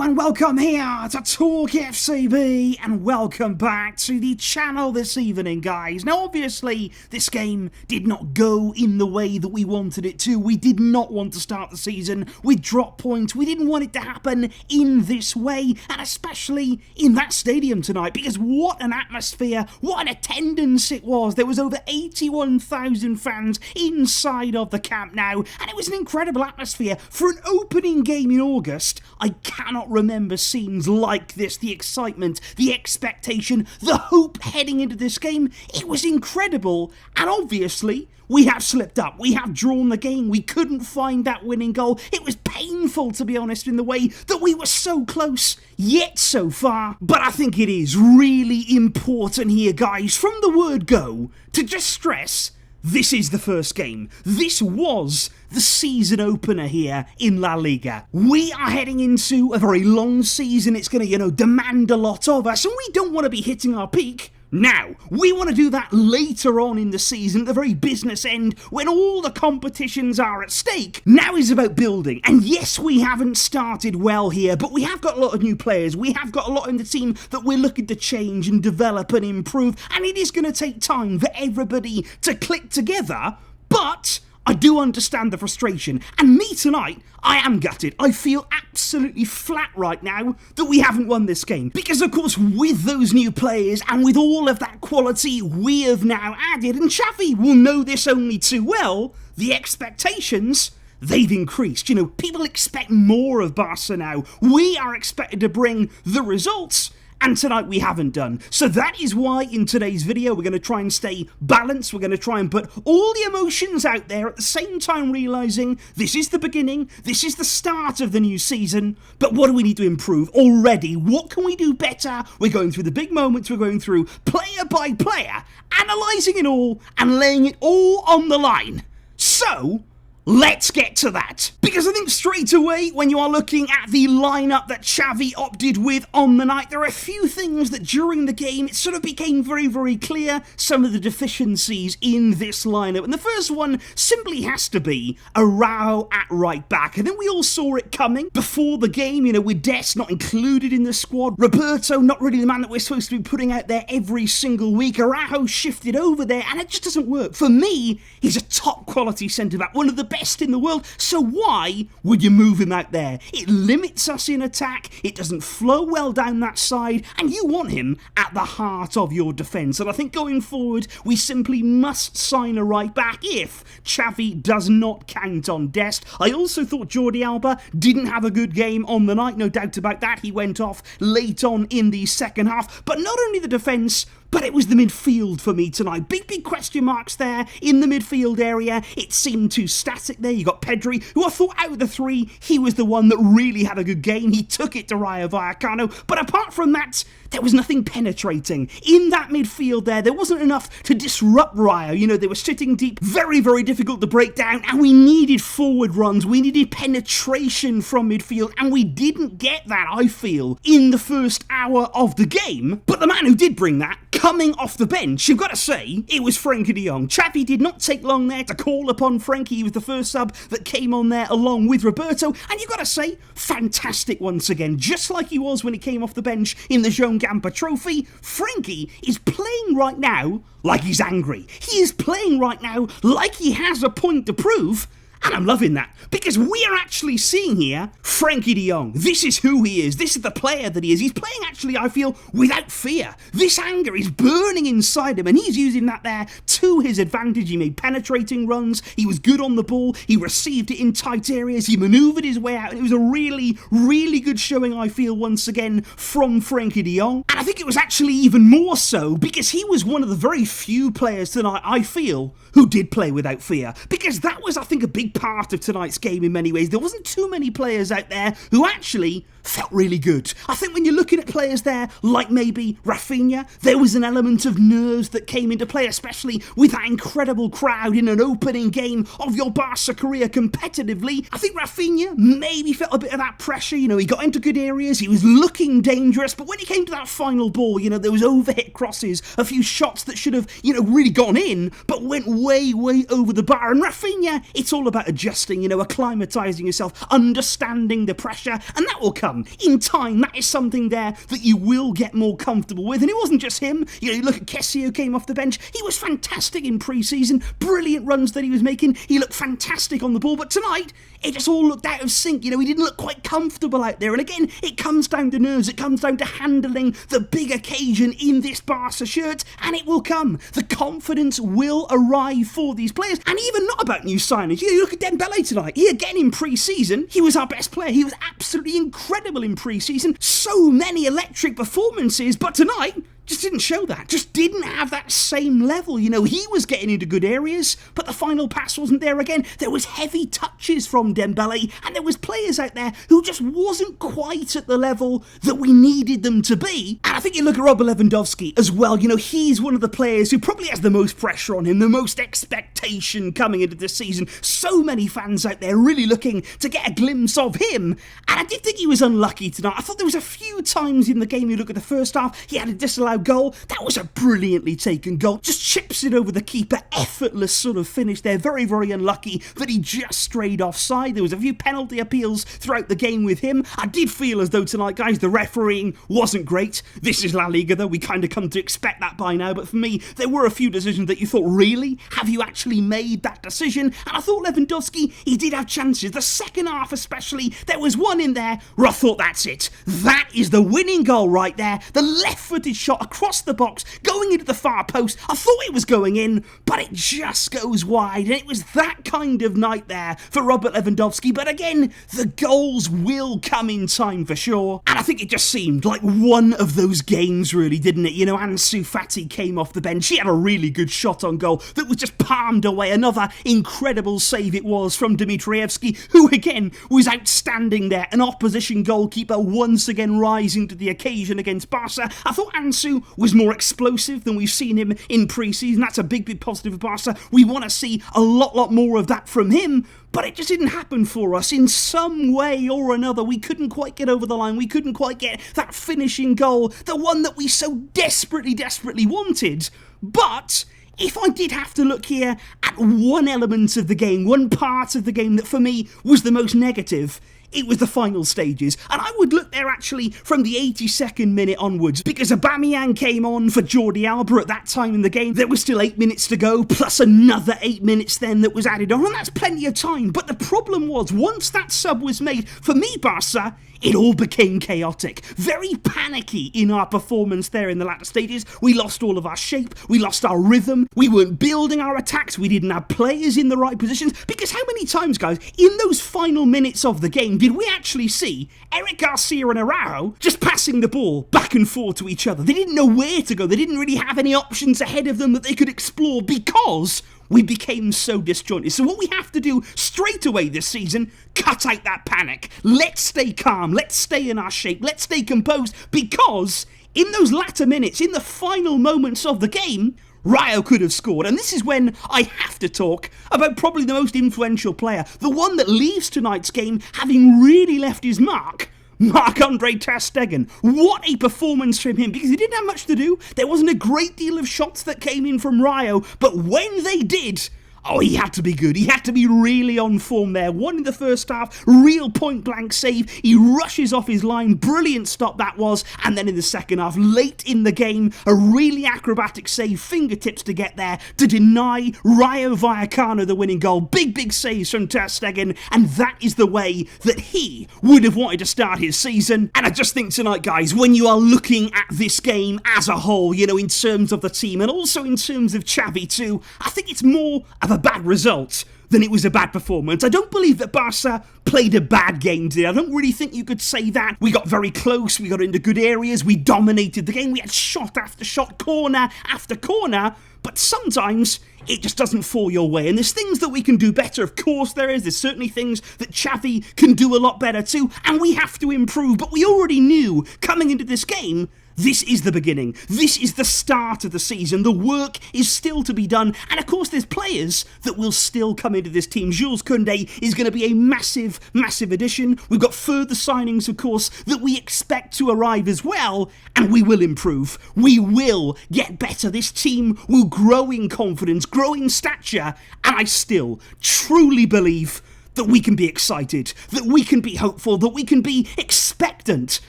and welcome here to TalkFCB, and welcome back to the channel this evening, guys. Now, obviously, this game did not go in the way that we wanted it to. We did not want to start the season with drop points. We didn't want it to happen in this way, and especially in that stadium tonight, because what an atmosphere, what an attendance it was. There was over 81,000 fans inside of the Camp Nou, and it was an incredible atmosphere for an opening game in August. I cannot remember scenes like this. The excitement, the expectation, the hope heading into this game. It was incredible, and obviously we have slipped up. We have drawn the game. We couldn't find that winning goal. It was painful, to be honest, in the way that we were so close, yet so far. But I think it is really important here, guys, from the word go, to just stress this is the first game. This was the season opener here in La Liga. We are heading into a very long season. It's going to, demand a lot of us, and we don't want to be hitting our peak now. We want to do that later on in the season, at the very business end, when all the competitions are at stake. Now is about building, and yes, we haven't started well here, but we have got a lot of new players. We have got a lot in the team that we're looking to change and develop and improve, and it is going to take time for everybody to click together, but I do understand the frustration, and me tonight, I am gutted. I feel absolutely flat right now that we haven't won this game. Because, of course, with those new players and with all of that quality we have now added, and Xavi will know this only too well, the expectations, they've increased. People expect more of Barca now. We are expected to bring the results, and tonight we haven't done. So that is why in today's video we're going to try and stay balanced. We're going to try and put all the emotions out there at the same time, realising this is the beginning, this is the start of the new season, but what do we need to improve already? What can we do better? We're going through the big moments, we're going through player by player, analysing it all and laying it all on the line. So let's get to that. Because I think straight away, when you are looking at the lineup that Xavi opted with on the night, there are a few things that during the game, it sort of became very, very clear some of the deficiencies in this lineup. And the first one simply has to be Rayo at right back. I think we all saw it coming before the game, with Des not included in the squad. Roberto, not really the man that we're supposed to be putting out there every single week. Araujo shifted over there, and it just doesn't work. For me, he's a top quality centre-back, one of the best in the world, so why would you move him out there? It limits us in attack, it doesn't flow well down that side, and you want him at the heart of your defence. And I think going forward, we simply must sign a right back if Xavi does not count on Dest. I also thought Jordi Alba didn't have a good game on the night, no doubt about that. He went off late on in the second half, but not only the defence, but it was the midfield for me tonight. Big question marks there in the midfield area. It seemed too static there. You got Pedri, who I thought out of the three, he was the one that really had a good game. He took it to Rayo Vallecano. But apart from that, there was nothing penetrating. In that midfield there wasn't enough to disrupt Rayo. They were sitting deep, very, very difficult to break down, and we needed forward runs. We needed penetration from midfield, and we didn't get that, I feel, in the first hour of the game. But the man who did bring that, coming off the bench, you've got to say, it was Frenkie de Jong. Xavi did not take long there to call upon Frenkie. He was the first sub that came on there along with Roberto, and you've got to say, fantastic once again. Just like he was when he came off the bench in the Joan Gamper Trophy, Frenkie is playing right now like he's angry. He is playing right now like he has a point to prove. And I'm loving that, because we are actually seeing here Frenkie de Jong. This is who he is. This is the player that he is. He's playing, actually, I feel, without fear. This anger is burning inside him, and he's using that there to his advantage. He made penetrating runs. He was good on the ball. He received it in tight areas. He manoeuvred his way out, and it was a really, really good showing, I feel, once again, from Frenkie de Jong. And I think it was actually even more so, because he was one of the very few players tonight, I feel, who did play without fear. Because that was, I think, a big part of tonight's game in many ways. There wasn't too many players out there who actually felt really good. I think when you're looking at players there, like maybe Raphinha, there was an element of nerves that came into play, especially with that incredible crowd in an opening game of your Barca career competitively. I think Raphinha maybe felt a bit of that pressure. He got into good areas, he was looking dangerous, but when he came to that final ball, there was overhit crosses, a few shots that should have, really gone in, but went way, way over the bar. And Raphinha, it's all about adjusting, acclimatising yourself, understanding the pressure, and that will come. come. In time, that is something there that you will get more comfortable with. And it wasn't just him. You know, you look at Kessie, who came off the bench. He was fantastic in pre-season. Brilliant runs that he was making. He looked fantastic on the ball. But tonight, it just all looked out of sync. You know, he didn't look quite comfortable out there. And again, it comes down to nerves. It comes down to handling the big occasion in this Barca shirt. And it will come. The confidence will arrive for these players. And even not about new signings. You look at Dembélé tonight. He again in pre-season, he was our best player. He was absolutely incredible in pre-season. So many electric performances. But tonight, just didn't show that. Just didn't have that same level. You know, he was getting into good areas, but the final pass wasn't there again. There was heavy touches from Dembélé, and there was players out there who just wasn't quite at the level that we needed them to be. And I think you look at Robert Lewandowski as well. You know, he's one of the players who probably has the most pressure on him, the most expectation coming into this season. So many fans out there really looking to get a glimpse of him. And I did think he was unlucky tonight. I thought there was a few times in the game, you look at the first half, he had a disallowed goal. That was a brilliantly taken goal. Just chips it over the keeper. Effortless sort of finish there. Very, very unlucky that he just strayed offside. There was a few penalty appeals throughout the game with him. I did feel as though tonight, guys, the refereeing wasn't great. This is La Liga, though. We kind of come to expect that by now. But for me, there were a few decisions that you thought, really? Have you actually made that decision? And I thought Lewandowski, he did have chances. The second half especially, there was one in there where I thought, that's it. That is the winning goal right there. The left-footed shot across the box, going into the far post. I thought it was going in, but it just goes wide. And it was that kind of night there for Robert Lewandowski. But again, the goals will come in time for sure. And I think it just seemed like one of those games, really, didn't it? You know, Ansu Fati came off the bench. He had a really good shot on goal that was just palmed away. Another incredible save it was from Dimitrievski, who again was outstanding there. An opposition goalkeeper once again rising to the occasion against Barca. I thought Ansu was more explosive than we've seen him in pre-season. That's a big positive for Barca. We want to see a lot more of that from him, but it just didn't happen for us. In some way or another, we couldn't quite get over the line. We couldn't quite get that finishing goal, the one that we so desperately wanted. But if I did have to look here at one element of the game, one part of the game that for me was the most negative, it was the final stages. And I would look there actually from the 82nd minute onwards, because Aubameyang came on for Jordi Alba at that time in the game. There was still 8 minutes to go, plus another 8 minutes then that was added on, and that's plenty of time. But the problem was, once that sub was made, for me, Barca, it all became chaotic. Very panicky in our performance there in the latter stages. We lost all of our shape. We lost our rhythm. We weren't building our attacks. We didn't have players in the right positions. Because how many times, guys, in those final minutes of the game, did we actually see Eric Garcia and Araujo just passing the ball back and forth to each other? They didn't know where to go. They didn't really have any options ahead of them that they could explore because we became so disjointed. So what we have to do straight away this season, cut out that panic. Let's stay calm. Let's stay in our shape. Let's stay composed, because in those latter minutes, in the final moments of the game, Rayo could have scored. And this is when I have to talk about probably the most influential player, the one that leaves tonight's game having really left his mark, Marc-Andre ter Stegen. What a performance from him, because he didn't have much to do. There wasn't a great deal of shots that came in from Rayo, but when they did, oh, he had to be good. He had to be really on form there. One in the first half, real point-blank save. He rushes off his line. Brilliant stop that was. And then in the second half, late in the game, a really acrobatic save, fingertips to get there, to deny Rayo Vallecano the winning goal. Big saves from ter Stegen. And that is the way that he would have wanted to start his season. And I just think tonight, guys, when you are looking at this game as a whole, you know, in terms of the team and also in terms of Xavi too, I think it's more of a bad result than it was a bad performance. I don't believe that Barca played a bad game today. I don't really think you could say that. We got very close, we got into good areas, we dominated the game, we had shot after shot, corner after corner, but sometimes it just doesn't fall your way. And there's things that we can do better, of course there is. There's certainly things that Xavi can do a lot better too, and we have to improve. But we already knew coming into this game, this is the beginning. This is the start of the season. The work is still to be done. And of course, there's players that will still come into this team. Jules Koundé is going to be a massive addition. We've got further signings, of course, that we expect to arrive as well. And we will improve. We will get better. This team will grow in confidence, grow in stature. And I still truly believe that we can be excited, that we can be hopeful, that we can be expectant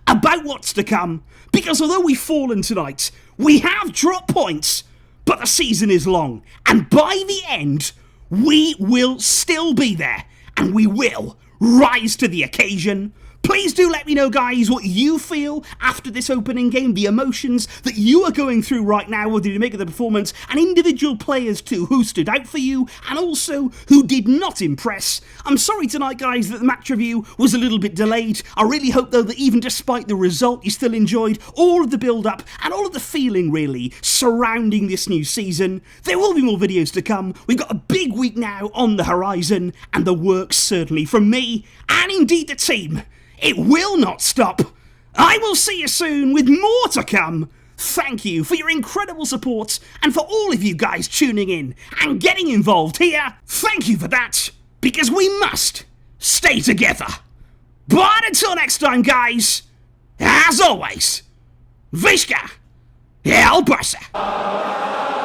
about what's to come. Because although we've fallen tonight, we have dropped points, but the season is long. And by the end, we will still be there, and we will rise to the occasion. Please do let me know, guys, what you feel after this opening game, the emotions that you are going through right now. What did you make of the performance? And individual players, too, who stood out for you and also who did not impress. I'm sorry tonight, guys, that the match review was a little bit delayed. I really hope, though, that even despite the result, you still enjoyed all of the build-up and all of the feeling, really, surrounding this new season. There will be more videos to come. We've got a big week now on the horizon, and the work, certainly, from me and indeed the team. It will not stop. I will see you soon with more to come. Thank you for your incredible support and for all of you guys tuning in and getting involved here. Thank you for that, because we must stay together. But until next time, guys, as always, Visca El Barça.